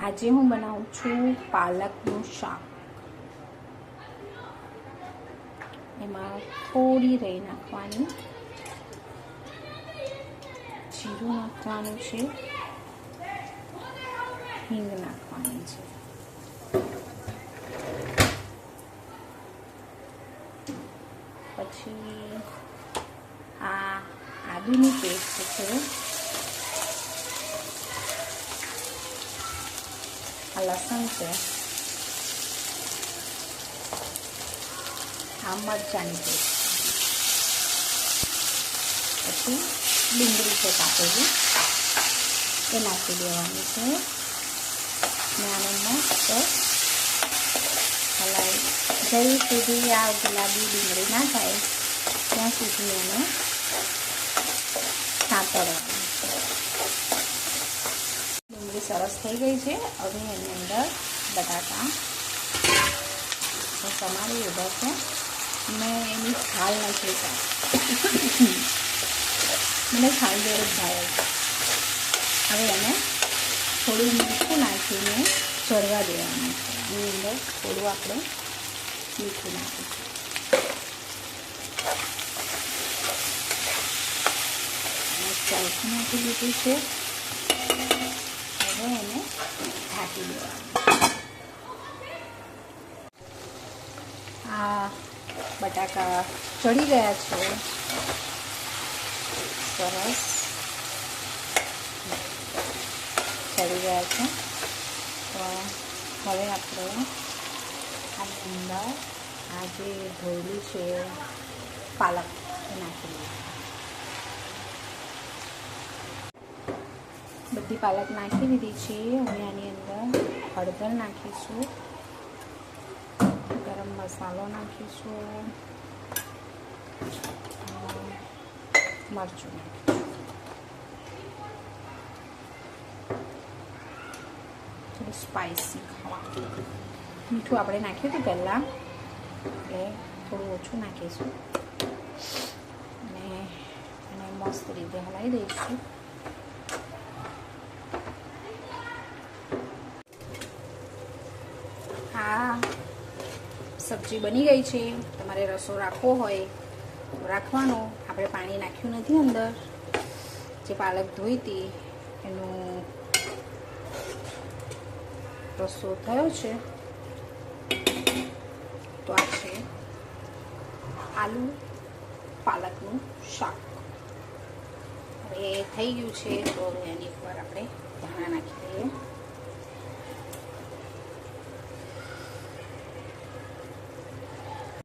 આજે હું બનાવું છું પાલકનું શાક. એમાં થોડી રહી નાખવાની, જીરું નાખવાનું છે, હિંગ નાખવાની છે, પછી આ આદુની પેસ્ટ છે, આ લસણ છે, આ મરચાંની પેસ્ટ, પછી ડુંગળી છે કાપેલી એ નાખી દેવાની છે ને આને મસ્ત હલાવી જ્યાં સુધી આ ગુલાબી ડુંગળી ના થાય ત્યાં સુધી એને સાંતળવાની છે. ડુંગળી સરસ થઈ ગઈ છે. હવે એની અંદર બટાકા સમારી લીધા છે. મેં એની છાલ નથી કાઢી, મને છાલ જોડે જ ભાવે છે. હવે એને થોડું મીઠું નાખીને ચડવા દેવાનું છે. એની અંદર થોડું આપણે મીઠું નાખીશું. ચાલતું નાખી દીધું છે. હવે એને ઢાંકી દેવાનું. આ બટાકા ચડી ગયા છે સરસ ચડી ગયા છે. તો હવે આપણે આની અંદર આ જે ધોયેલી છે પાલક એ નાખી દઈએ. બધી પાલક નાખી દીધી છે. હવે આની અંદર હળદર નાખીશું, ગરમ મસાલો નાખીશું, મરચું નાખીશું, થોડું સ્પાઇસી ખાવા. મીઠું આપણે નાખ્યું હતું પહેલાં એટલે થોડું ઓછું નાખીશું અને એને મસ્ત રીતે હલાવી દઈશું. આ સબ્જી બની ગઈ છે. તમારે રસો રાખવો હોય તો રાખવાનો. આપણે પાણી નાખ્યું નથી અંદર. જે પાલક ધોઈ હતી એનો રસો થયો છે. તો આ છે આલુ પાલકનું શાક. હવે થઈ ગયું છે તો હવે એની ઉપર આપણે ધાણા નાખી દઈએ.